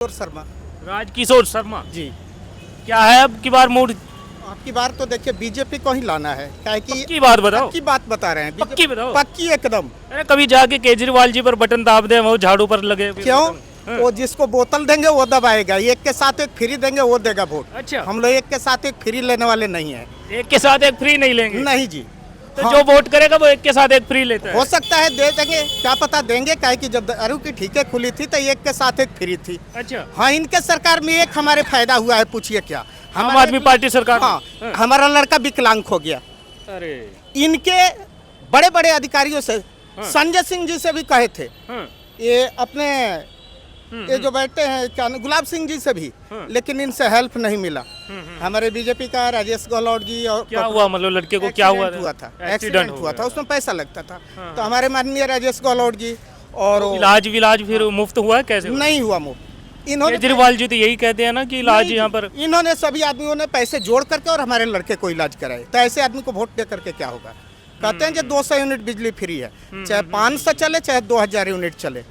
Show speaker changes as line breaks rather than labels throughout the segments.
किशोर शर्मा
राजकिशोर शर्मा।
जी।
क्या है अब की बार मूड?
आपकी बार तो देखिए बीजेपी को ही लाना है, क्या है कि
पक्की बात बताओ।
पक्की बात बता रहे हैं।
पक्की बताओ।
पक्की एकदम।
अरे कभी जाके केजरीवाल जी पर बटन दाब दे, वो झाड़ू पर लगे फिर
क्यों?
बटन। हाँ।
वो जिसको बोतल देंगे वो दबाएगा, एक के साथ एक फ्री देंगे वो देगा वोट।
अच्छा।
हम लोग एक के साथ एक फ्री लेने वाले नहीं है।
एक के साथ एक फ्री नहीं लेंगे।
नहीं जी।
तो
हाँ,
जो वोट करेगा वो एक के साथ एक फ्री लेता है।
हो सकता है दे देंगे, क्या पता देंगे, क्या है कि जब दारू की ठेके खुली थी तो एक के साथ एक फ्री थी।
अच्छा।
हाँ, इनके सरकार में एक हमारे फायदा हुआ है, पूछिए क्या।
आम आदमी पार्टी सरकार में?
हाँ,
हाँ।
हमारा लड़का विकलांग हो गया।
अरे
इनके बड़े बड़े अधिकारियों से,
हाँ।
संजय सिंह जी से भी कहे थे,
हाँ।
ये अपने ये जो बैठते हैं क्या गुलाब सिंह जी से भी,
हाँ।
लेकिन इनसे हेल्प नहीं मिला। हमारे बीजेपी का राजेश गहलोत जी और
क्या हुआ, मतलब लड़के को क्या हुआ
था? एक्सीडेंट हुआ था, उसमें पैसा लगता था। तो हमारे माननीय राजेश गहलोत जी और
इलाज फिर मुफ्त हुआ है? कैसे हुआ?
नहीं हुआ मुफ्त। इन्होंने
केजरीवाल जी तो यही कहते हैं ना कि इलाज
नहीं,
यहाँ पर।
इन्होंने सभी आदमियों ने पैसे जोड़ करके और हमारे लड़के को इलाज कराए। तो ऐसे आदमी को वोट दे करके क्या होगा? कहते हैं कि 200 यूनिट बिजली फ्री है, चाहे 500 चले चाहे 2000 यूनिट चले।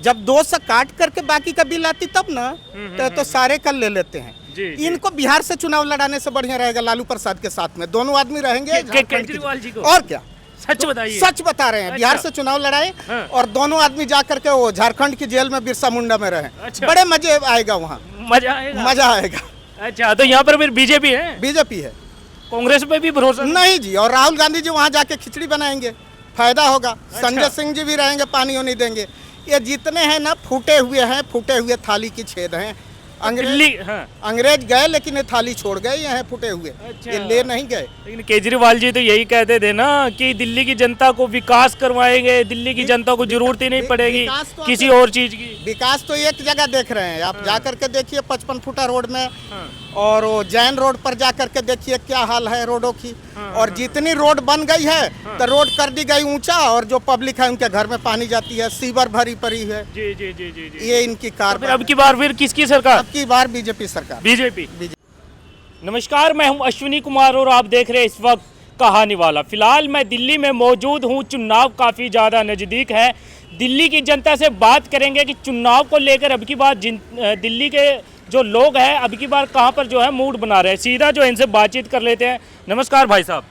जब 200 काट करके बाकी का बिल आती तब ना, तो सारे कल ले लेते हैं।
जी, जी।
इनको बिहार से चुनाव लड़ाने से बढ़िया रहेगा लालू प्रसाद के साथ में, दोनों आदमी रहेंगे झारखंड की-
केजरीवाल जी को?
और क्या,
सच बताइए।
सच बता रहे हैं।
अच्छा।
बिहार से चुनाव लड़ाए
हाँ।
और दोनों आदमी जा करके वो झारखंड की जेल में बिरसा मुंडा में रहे।
अच्छा।
बड़े मजे आएगा वहाँ,
मजा आएगा।
मजा आएगा।
अच्छा, तो यहाँ पर फिर बीजेपी है?
बीजेपी है
कांग्रेस पे भी भरोसा
नहीं जी। और राहुल गांधी जी वहाँ जाके खिचड़ी बनाएंगे, फायदा होगा।
अच्छा।
संजय सिंह जी भी रहेंगे, पानी नहीं देंगे। ये जितने हैं ना फूटे हुए थाली की छेद हैं।
दिल्ली। हाँ।
अंग्रेज गए लेकिन ये थाली छोड़ गए, ये हैं फूटे हुए।
अच्छा।
ये ले नहीं गए।
लेकिन केजरीवाल जी तो यही कहते थे ना कि दिल्ली की जनता को विकास करवाएंगे, दिल्ली की जनता को जरूरत ही नहीं पड़ेगी
विकास तो
किसी और चीज की।
विकास तो एक जगह देख रहे हैं आप, जा करके देखिए 55 फुटा रोड में,
हाँ।
और वो जैन रोड पर जा करके देखिए क्या हाल है रोडों की। और जितनी रोड बन गई है तो रोड कर दी गई ऊंचा, और जो पब्लिक है उनके घर में पानी जाती है, सीवर भरी पड़ी है।
जी जी जी जी जी।
ये इनकी कार।
फिर अब की बार फिर किसकी सरकार?
अब की बार बीजेपी सरकार।
बीजेपी। नमस्कार, मैं हूं अश्विनी कुमार और आप देख रहे हैं इस वक्त कहानी वाला। फिलहाल मैं दिल्ली में मौजूद हूं। चुनाव काफ़ी ज़्यादा नज़दीक है। दिल्ली की जनता से बात करेंगे कि चुनाव को लेकर अब की बार दिल्ली के जो लोग हैं अब की बार कहां पर जो है मूड बना रहे हैं। सीधा जो इनसे बातचीत कर लेते हैं। नमस्कार भाई साहब।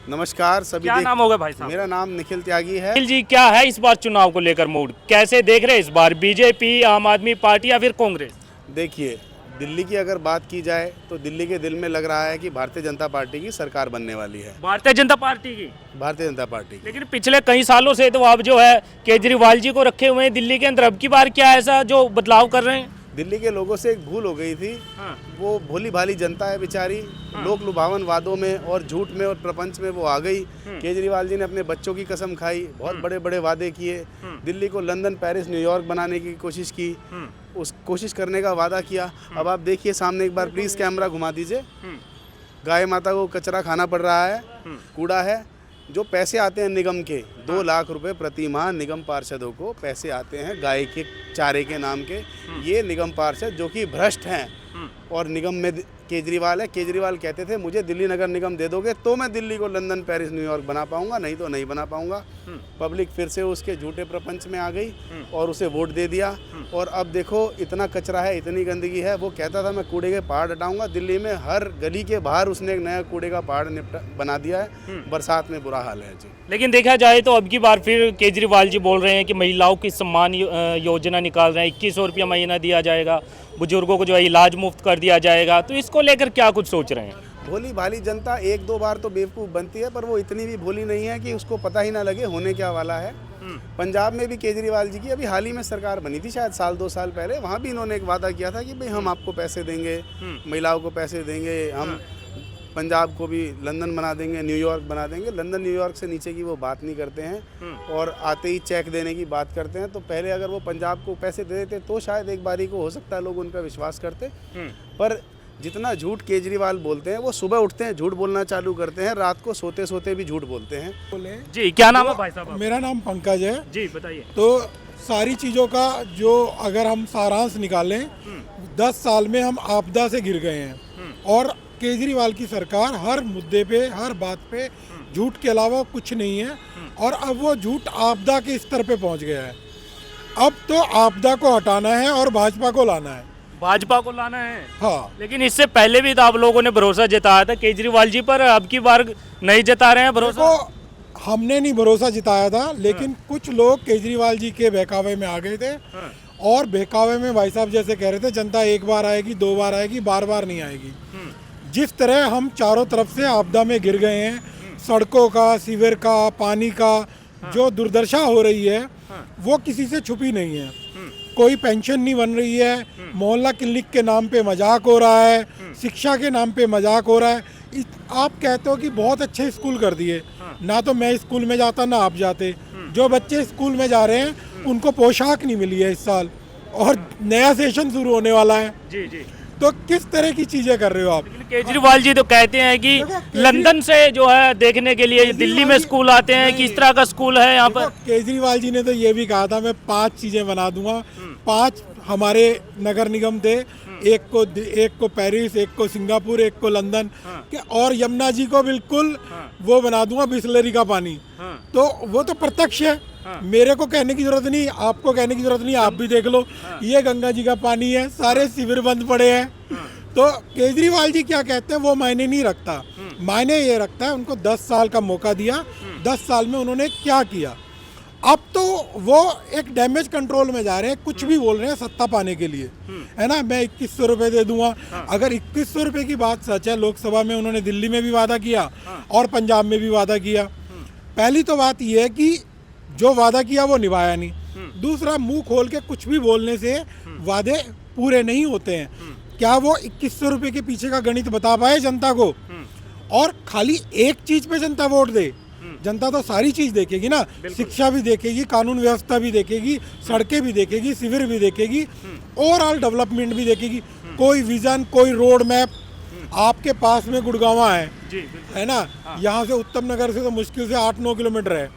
नमस्कार सभी।
क्या नाम होगा भाई साहब?
मेरा नाम निखिल त्यागी है।
निखिल जी, क्या है इस बार चुनाव को लेकर मूड? कैसे देख रहे हैं इस बार? बीजेपी, आम आदमी पार्टी या फिर कांग्रेस?
देखिए, दिल्ली की अगर बात की जाए तो दिल्ली के दिल में लग रहा है कि भारतीय जनता पार्टी की सरकार बनने वाली है।
भारतीय जनता पार्टी की?
भारतीय जनता पार्टी की।
लेकिन पिछले कई सालों से तो आप जो है केजरीवाल जी को रखे हुए हैं दिल्ली के अंदर। अब की बार क्या ऐसा जो बदलाव कर रहे हैं?
दिल्ली के लोगों से एक भूल हो गई थी।
हाँ।
वो भोली भाली जनता है बेचारी। लोक लुभावन वादों में और झूठ में और प्रपंच में वो आ गई। केजरीवाल जी ने अपने बच्चों की कसम खाई, बहुत बड़े बड़े वादे किए, दिल्ली को लंदन, पेरिस, न्यूयॉर्क बनाने की कोशिश की, उस कोशिश करने का वादा किया। अब आप देखिए सामने एक बार प्लीज कैमरा घुमा दीजिए। गाय माता को कचरा खाना पड़ रहा है, कूड़ा है। जो पैसे आते हैं निगम के 2 लाख रुपए प्रति माह निगम पार्षदों को पैसे आते हैं गाय के चारे के नाम के। ये निगम पार्षद जो कि भ्रष्ट हैं, और निगम में केजरीवाल है। केजरीवाल कहते थे मुझे दिल्ली नगर निगम दे दोगे तो मैं दिल्ली को लंदन, पेरिस, न्यूयॉर्क बना पाऊंगा, नहीं तो नहीं बना पाऊंगा। पब्लिक फिर से उसके झूठे प्रपंच में आ गई और उसे वोट दे दिया। और अब देखो इतना कचरा है, इतनी गंदगी है। वो कहता था मैं कूड़े के पहाड़ हटाऊंगा। दिल्ली में हर गली के बाहर उसने एक नया कूड़े का पहाड़ बना दिया है। बरसात में बुरा हाल है जी।
लेकिन देखा जाए तो अब की बार फिर केजरीवाल जी बोल रहे हैं कि महिलाओं की सम्मान योजना निकाल रहे हैं। 2100 रुपया महीना दिया जाएगा, बुजुर्गों को जो है इलाज मुफ्त कर दिया जाएगा। तो इसको लेकर क्या कुछ सोच रहे हैं?
भोली भाली जनता 1-2 बार तो बेवकूफ़ बनती है, पर वो इतनी भी भोली नहीं है कि उसको पता ही ना लगे होने क्या वाला है। पंजाब में भी केजरीवाल जी की अभी हाल ही में सरकार बनी थी, शायद 1-2 साल पहले। वहाँ भी इन्होंने एक वादा किया था कि भाई हम आपको पैसे देंगे, महिलाओं को पैसे देंगे, हम पंजाब को भी लंदन बना देंगे, न्यूयॉर्क बना देंगे। लंदन न्यूयॉर्क से नीचे की वो बात नहीं करते हैं, और आते ही चेक देने की बात करते हैं। तो पहले अगर वो पंजाब को पैसे दे देते तो शायद एक बारी को हो सकता है लोग उन पर विश्वास करते। पर जितना झूठ केजरीवाल बोलते हैं, वो सुबह उठते हैं झूठ बोलना चालू करते हैं, रात को सोते सोते भी झूठ बोलते हैं।
जी, क्या नाम है भाई साहब?
मेरा नाम पंकज है
जी, बताइए।
तो सारी चीज़ों का जो अगर हम सारांश निकालें, 10 साल में हम आपदा से घिर गए हैं, और केजरीवाल की सरकार हर मुद्दे पे, हर बात पे झूठ के अलावा कुछ नहीं है। और अब वो झूठ आपदा के स्तर पे पहुंच गया है। अब तो आपदा को हटाना है और भाजपा को लाना है।
भाजपा को लाना है।
हाँ,
लेकिन इससे पहले भी तो आप लोगों ने भरोसा जताया था केजरीवाल जी पर, अब की बार नहीं जता रहे हैं भरोसा।
देखो हमने नहीं भरोसा जिताया था, लेकिन कुछ लोग केजरीवाल जी के बहकावे में आ गए थे। और बहकावे में भाई साहब जैसे कह रहे थे जनता एक बार आएगी, 2 बार आएगी, बार बार नहीं आएगी। जिस तरह हम चारों तरफ से आपदा में गिर गए हैं, सड़कों का, सीवर का, पानी का जो दुर्दशा हो रही है वो किसी से छुपी नहीं है। कोई पेंशन नहीं बन रही है, मोहल्ला क्लिनिक के नाम पे मजाक हो रहा है, शिक्षा के नाम पे मजाक हो रहा है। आप कहते हो कि बहुत अच्छे स्कूल कर दिए, ना तो मैं स्कूल में जाता ना आप जाते। जो बच्चे स्कूल में जा रहे हैं उनको पोशाक नहीं मिली है इस साल, और नया सेशन शुरू होने वाला है।
जी जी।
तो किस तरह की चीजें कर रहे हो आप?
केजरीवाल जी तो कहते हैं कि लंदन से जो है देखने के लिए दिल्ली में स्कूल आते हैं, किस तरह का स्कूल है यहाँ पर।
केजरीवाल जी ने तो ये भी कहा था मैं 5 चीजें बना दूंगा। 5 हमारे नगर निगम थे, एक को पेरिस, एक को सिंगापुर, एक को लंदन, और यमुना जी को बिल्कुल वो बना दूंगा बिस्लरी का पानी। तो वो तो प्रत्यक्ष है, मेरे को कहने की जरूरत नहीं, आपको कहने की जरूरत नहीं, आप भी देख लो ये गंगा जी का पानी है, सारे शिविर बंद पड़े हैं। तो केजरीवाल जी क्या कहते हैं वो मायने नहीं रखता, मायने ये रखता है उनको 10 साल का मौका दिया, 10 साल में उन्होंने क्या किया। अब तो वो एक डैमेज कंट्रोल में जा रहे हैं, कुछ भी बोल रहे हैं सत्ता पाने के लिए, है ना। मैं 2100 रुपये दे दूंगा। अगर 2100 रुपये की बात सच है, लोकसभा में उन्होंने दिल्ली में भी वादा किया और पंजाब में भी वादा किया। पहली तो बात यह है कि जो वादा किया वो निभाया नहीं। दूसरा, मुंह खोल के कुछ भी बोलने से वादे पूरे नहीं होते हैं। क्या वो 2100 रुपये के पीछे का गणित बता पाए जनता को? और खाली एक चीज पे जनता वोट दे, जनता तो सारी चीज देखेगी ना, शिक्षा भी देखेगी, कानून व्यवस्था भी देखेगी, सड़कें भी देखेगी, शिविर भी देखेगी, ओवरऑल डेवलपमेंट भी देखेगी। कोई विजन, कोई रोड मैप। आपके पास में गुड़गांवा है ना, यहाँ से उत्तम नगर से तो मुश्किल से 8-9 किलोमीटर है।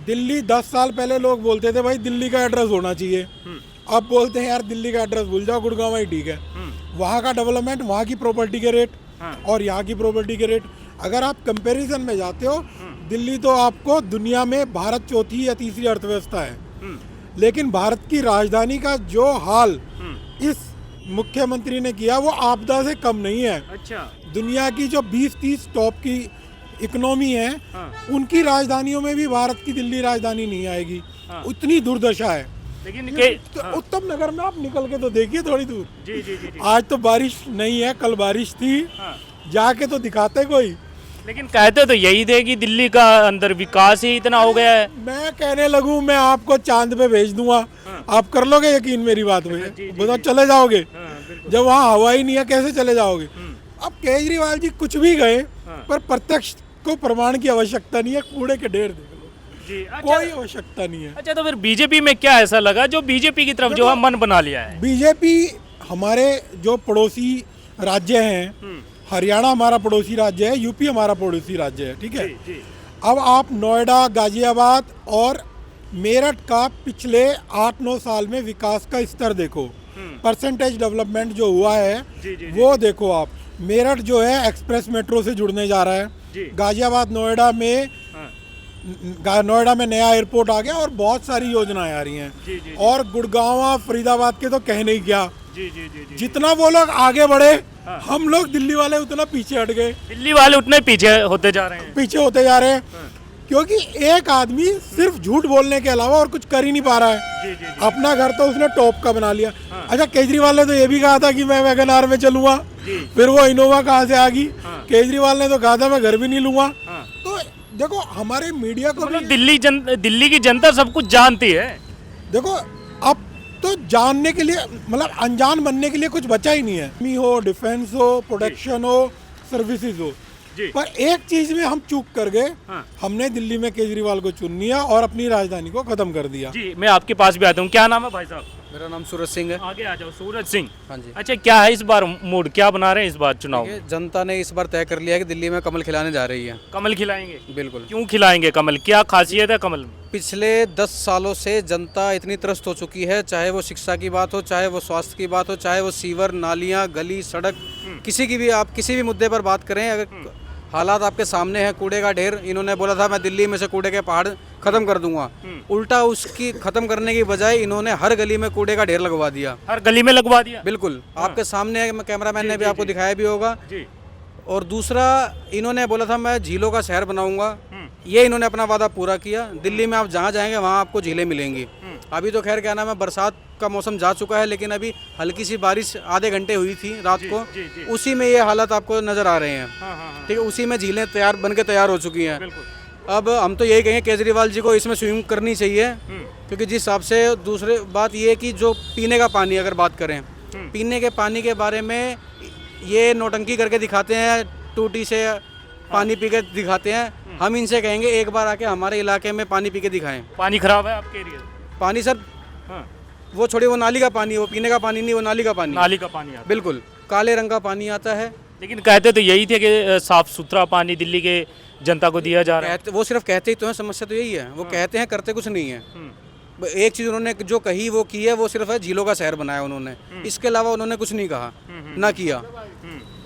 दिल्ली 10 साल पहले लोग बोलते थे भाई दिल्ली का एड्रेस होना चाहिए, अब बोलते हैं यार दिल्ली का एड्रेस भूल जाओ, गुड़गांव ही ठीक है। वहाँ का डेवलपमेंट, वहाँ की प्रॉपर्टी के रेट और यहाँ की प्रॉपर्टी के रेट, अगर आप कंपैरिजन में जाते हो, दिल्ली तो आपको दुनिया में भारत चौथी या तीसरी अर्थव्यवस्था है, लेकिन भारत की राजधानी का जो हाल इस मुख्यमंत्री ने किया वो आपदा से कम नहीं है।
अच्छा।
दुनिया की जो 20-30 टॉप की इकोनॉमी है, उनकी राजधानियों में भी भारत की दिल्ली राजधानी नहीं आएगी, उतनी दुर्दशा है।
लेकिन
तो उत्तम नगर में आप निकल के तो देखिए थोड़ी दूर।
जी जी जी।
आज तो बारिश नहीं है, कल बारिश थी, जाके तो दिखाते कोई।
लेकिन कहते तो यही थे कि दिल्ली का अंदर विकास ही इतना हो गया है।
मैं कहने लगूं मैं आपको चांद पे भेज दूंगा, आप कर लोगे यकीन मेरी बात पे? बताओ चले जाओगे? जब वहाँ हवा ही नहीं है कैसे चले जाओगे? अब केजरीवाल जी कुछ भी गए, पर प्रत्यक्ष को प्रमाण की आवश्यकता नहीं है, कूड़े के ढेर देख लो
जी। अच्छा,
कोई आवश्यकता नहीं है।
अच्छा, तो फिर बीजेपी में क्या ऐसा लगा जो बीजेपी की तरफ जो है मन बना लिया है?
बीजेपी हमारे जो पड़ोसी राज्य हैं, हरियाणा हमारा पड़ोसी राज्य है, यूपी हमारा पड़ोसी राज्य है, ठीक है। अब आप नोएडा, गाजियाबाद और मेरठ का पिछले 8-9 साल में विकास का स्तर देखो, परसेंटेज डेवलपमेंट जो हुआ है वो देखो आप। मेरठ जो है एक्सप्रेस मेट्रो से जुड़ने जा रहा है, गाजियाबाद नोएडा में नया एयरपोर्ट आ गया और बहुत सारी योजनाएं आ रही हैं। और गुड़गांव, फरीदाबाद के तो कहने ही क्या। जितना वो लोग आगे बढ़े, हम लोग दिल्ली वाले उतना पीछे हट गए।
दिल्ली वाले उतने पीछे होते जा रहे हैं,
क्योंकि एक आदमी सिर्फ झूठ बोलने के अलावा और कुछ कर ही नहीं पा रहा है। अपना घर तो उसने टॉप का बना लिया। अच्छा, केजरीवाल ने तो ये भी कहा था कि मैं वैगन आर में चलूंगा, फिर वो इनोवा कहाँ से आ गई। केजरीवाल ने तो कहा था मैं घर भी नहीं लूंगा। तो देखो हमारे मीडिया को
मतलब दिल्ली की जनता सब कुछ जानती है।
देखो अब तो जानने के लिए, मतलब अनजान बनने के लिए कुछ बचा ही नहीं है। हो, डिफेंस हो, प्रोडक्शन हो, सर्विसेज हो, पर एक चीज में हम चूक कर गए। हमने दिल्ली में केजरीवाल को चुन लिया और अपनी राजधानी को खत्म कर दिया।
जी, मैं आपके पास भी आता हूँ। क्या नाम है भाई साहब?
मेरा नाम सूरज सिंह है।
आगे आ जाओ। सूरज सिंह,
हाँ जी।
अच्छा, क्या है इस बार मूड, क्या बना रहे हैं इस बार चुनाव?
जनता ने इस बार तय कर लिया है कि दिल्ली में कमल खिलाने जा रही है।
कमल खिलाएंगे?
बिल्कुल।
क्यों खिलाएंगे कमल, क्या खासियत है कमल में?
पिछले 10 सालों से जनता इतनी त्रस्त हो चुकी है, चाहे वो शिक्षा की बात हो, चाहे वो स्वास्थ्य की बात हो, चाहे वो सीवर, नालियाँ, गली, सड़क, किसी की भी आप किसी भी मुद्दे पर बात करें, अगर हालात आपके सामने है, कूड़े का ढेर। इन्होंने बोला था मैं दिल्ली में से कूड़े के पहाड़ खत्म कर दूंगा, उल्टा उसकी खत्म करने की बजाय इन्होंने हर गली में कूड़े का ढेर लगवा दिया।
हर गली में लगवा दिया।
बिल्कुल आपके सामने है, कैमरामैन ने भी आपको दिखाया भी होगा।
जी।
और दूसरा, इन्होंने बोला था मैं झीलों का शहर बनाऊंगा, ये इन्होंने अपना वादा पूरा किया। दिल्ली में आप जहाँ जाएंगे वहाँ आपको झीलें मिलेंगी। अभी तो खैर क्या नाम है, बरसात का मौसम जा चुका है, लेकिन अभी हल्की सी बारिश आधे घंटे हुई थी रात को, उसी में ये हालत आपको नज़र आ रहे हैं। ठीक है, उसी में झीलें बन के तैयार हो चुकी हैं। अब हम तो यही कहेंगे केजरीवाल जी को इसमें स्विमिंग करनी चाहिए, क्योंकि जिस हिसाब से दूसरी बात ये है कि जो पीने का पानी अगर बात करें, पीने के पानी के बारे में ये नौटंकी करके दिखाते हैं, टूटी से पानी पी के दिखाते हैं। हम इनसे कहेंगे एक बार आके हमारे इलाके में पानी पी के दिखाएं।
पानी खराब है आपके एरिया?
पानी सर वो छोड़िए, वो नाली का पानी, वो पीने का पानी नहीं, वो नाली का पानी।
नाली का पानी आता है।
बिल्कुल काले रंग का पानी आता है।
लेकिन कहते तो यही थे कि साफ सुथरा पानी दिल्ली के जनता को दिया जा रहा है।
वो सिर्फ कहते ही तो है, समस्या तो यही है। वो कहते हैं, करते कुछ नहीं है। एक चीज़ उन्होंने जो कही वो की है, वो सिर्फ है झीलों का शहर बनाया उन्होंने, इसके अलावा उन्होंने कुछ नहीं कहा ना किया।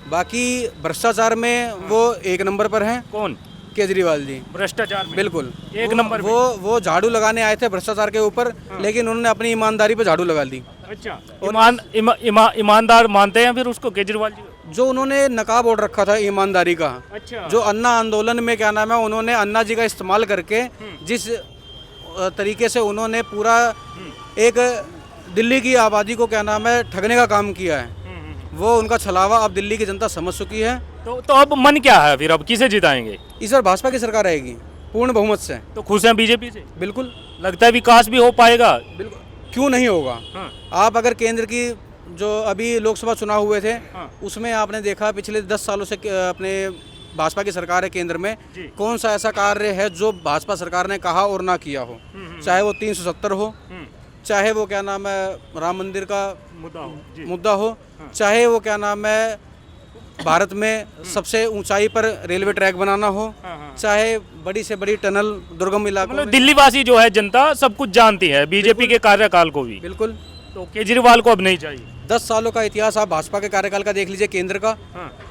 बाकी भ्रष्टाचार में वो एक नंबर पर हैं।
कौन?
केजरीवाल जी
भ्रष्टाचार में?
बिल्कुल
एक नंबर।
वो झाड़ू लगाने आए थे भ्रष्टाचार के ऊपर, लेकिन उन्होंने अपनी ईमानदारी पे झाड़ू लगा दी।
अच्छा, ईमानदार मानते हैं फिर उसको, केजरीवाल जी को?
जो उन्होंने नकाब ओढ़ रखा था ईमानदारी का।
अच्छा।
जो अन्ना आंदोलन में क्या नाम है, उन्होंने अन्ना जी का इस्तेमाल करके जिस तरीके से उन्होंने पूरा एक दिल्ली की आबादी को क्या नाम है ठगने का काम किया है, वो उनका छलावा अब दिल्ली की जनता समझ चुकी है।
तो अब मन क्या है फिर, अब किसे जिताएंगे?
इस बार भाजपा की सरकार आएगी पूर्ण बहुमत से।
तो खुश हैं बीजेपी से?
बिल्कुल।
लगता है विकास भी हो पाएगा?
बिल्कुल, क्यों नहीं होगा। आप अगर केंद्र की जो अभी लोकसभा चुनाव हुए थे, उसमें आपने देखा पिछले 10 सालों से अपने भाजपा की सरकार है केंद्र में, कौन सा ऐसा कार्य है जो भाजपा सरकार ने कहा और ना किया हो। चाहे वो 370 हो, चाहे वो क्या नाम है राम मंदिर का मुद्दा हो, चाहे वो क्या नाम है भारत में सबसे ऊंचाई पर रेलवे ट्रैक बनाना हो, चाहे बड़ी से बड़ी टनल दुर्गम इलाकों में।
दिल्ली वासी जो है जनता सब कुछ जानती है, बीजेपी के कार्यकाल को भी।
बिल्कुल।
तो केजरीवाल को अब नहीं चाहिए।
10 सालों का इतिहास आप भाजपा के कार्यकाल का देख लीजिए केंद्र का,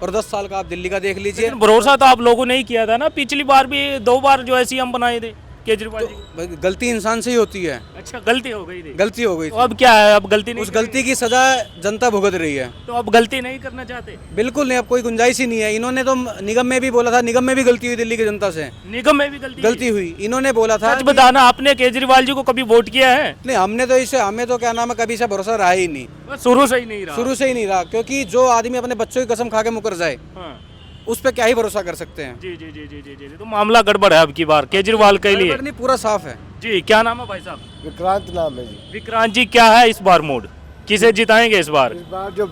और 10 साल का आप दिल्ली का देख लीजिए।
भरोसा तो आप लोगों ने ही किया था ना, पिछली बार भी 2 बार जो है सीएम बनाए थे केजरीवाल जी।
गलती इंसान से ही होती है।
अच्छा, गलती हो गई थी?
गलती हो गई।
तो अब क्या है, अब गलती नहीं,
उस गलती की सजा जनता भुगत रही है।
तो अब गलती नहीं करना चाहते?
बिल्कुल नहीं, अब कोई गुंजाइश ही नहीं है। इन्होंने तो निगम में भी बोला था, निगम में भी गलती हुई दिल्ली की जनता से।
निगम में भी गलती
हुई। इन्होंने बोला था,
सच बताना, आपने केजरीवाल जी को कभी वोट किया है?
नहीं, हमने तो इसे, हमें तो क्या नाम है कभी से भरोसा रहा ही नहीं,
शुरू से ही नहीं रहा।
शुरू से ही नहीं रहा, क्योंकि जो आदमी अपने बच्चों की कसम खा के मुकर जाए, उस पे क्या ही भरोसा कर सकते हैं।
जी जी जी जी जी जी। तो मामला गड़बड़ है अब की बार केजरीवाल के लिए?
नहीं, पूरा साफ है
जी। क्या नाम है भाई साहब?
विक्रांत नाम है जी।
विक्रांत जी, क्या है इस बार मूड, किसे जिताएंगे इस बार?
इस बार जो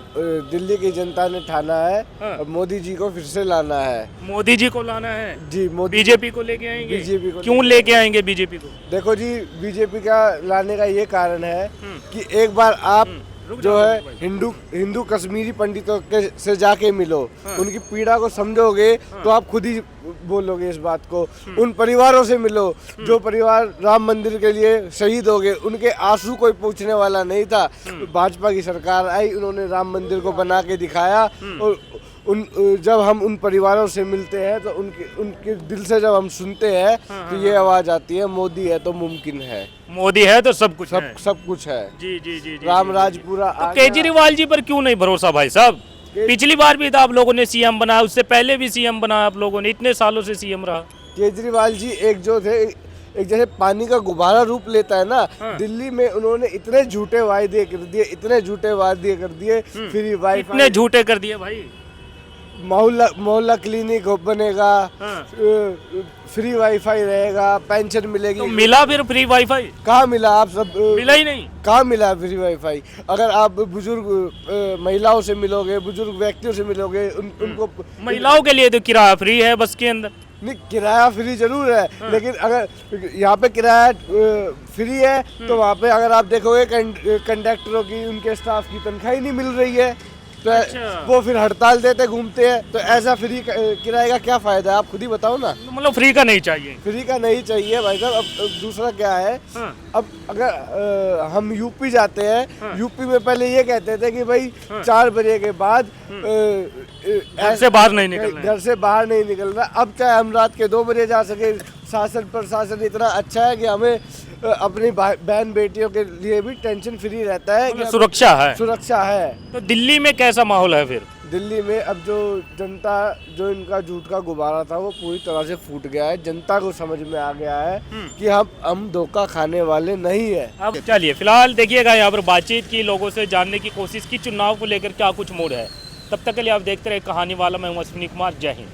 दिल्ली की जनता ने ठाना है, मोदी जी को फिर से लाना है।
मोदी जी को लाना है
जी। मोदी
बीजेपी को लेके आएंगे?
बीजेपी को
क्यों लेके आएंगे बीजेपी को?
देखो जी, बीजेपी का लाने का ये कारण है कि एक बार आप जो है हिंदू कश्मीरी पंडितों के से जाके मिलो, उनकी पीड़ा को समझोगे तो आप खुद ही बोलोगे इस बात को। उन परिवारों से मिलो जो परिवार राम मंदिर के लिए शहीद हो गए, उनके आंसू कोई पूछने वाला नहीं था। भाजपा की सरकार आई, उन्होंने राम मंदिर को बना के दिखाया, और जब हम उन परिवारों से मिलते हैं तो उनके दिल से जब हम सुनते हैं तो ये आवाज आती है, मोदी है तो मुमकिन है,
मोदी है तो सब कुछ है।
सब कुछ है।
जी जी जी।
राम राज पूरा।
तो केजरीवाल जी पर क्यों नहीं भरोसा भाई साहब? पिछली बार भी था, आप लोगों ने सीएम बनाया, उससे पहले भी सीएम बनाया आप लोगों ने, इतने सालों से सीएम रहा।
केजरीवाल जी एक जो थे, एक जैसे पानी का गुब्बारा रूप लेता है ना, दिल्ली में उन्होंने इतने झूठे वायदे कर दिए, इतने झूठे वायदे कर दिए, फ्री वाईफाई,
इतने झूठे कर दिए भाई।
मोहल्ला क्लिनिक बनेगा, फ्री वाईफाई रहेगा, पेंशन मिलेगी।
तो मिला फिर फ्री वाईफाई?
कहाँ मिला? आप सब
मिला ही नहीं।
कहाँ मिला फ्री वाईफाई? अगर आप बुजुर्ग महिलाओं से मिलोगे, बुजुर्ग व्यक्तियों से मिलोगे, उनको
महिलाओं के लिए तो किराया फ्री है बस के अंदर।
नहीं, किराया फ्री जरूर है, लेकिन अगर यहाँ पे किराया फ्री है तो वहाँ पे अगर आप देखोगे कंडक्टरों की, उनके स्टाफ की तनख्वाह ही नहीं मिल रही है। तो वो फिर हड़ताल देते घूमते हैं। तो ऐसा फ्री किराए का क्या फायदा है, आप खुद ही बताओ ना।
मतलब फ्री का नहीं चाहिए।
फ्री का नहीं चाहिए भाई साहब। अब दूसरा क्या है,
हाँ।
अब अगर हम यूपी जाते हैं, यूपी में पहले ये कहते थे कि भाई 4 बजे के बाद
घर से बाहर नहीं निकलना है।
घर से बाहर नहीं निकलना। अब चाहे हम रात के 2 बजे जा सके, शासन प्रशासन इतना अच्छा है कि हमें अपनी बहन बेटियों के लिए भी टेंशन फ्री रहता है कि
सुरक्षा है।
सुरक्षा है।
तो दिल्ली में कैसा माहौल है फिर?
दिल्ली में अब जो जनता, जो इनका झूठ का गुब्बारा था वो पूरी तरह से फूट गया है। जनता को समझ में आ गया है कि हम धोखा खाने वाले नहीं है।
अब चलिए फिलहाल देखिएगा, यहाँ पर बातचीत की, लोगों से जानने की कोशिश की चुनाव को लेकर क्या कुछ मूड है। तब तक के लिए आप देखते रहे कहानी वाला। मैं हूं अश्विनी कुमार। जय हिंद।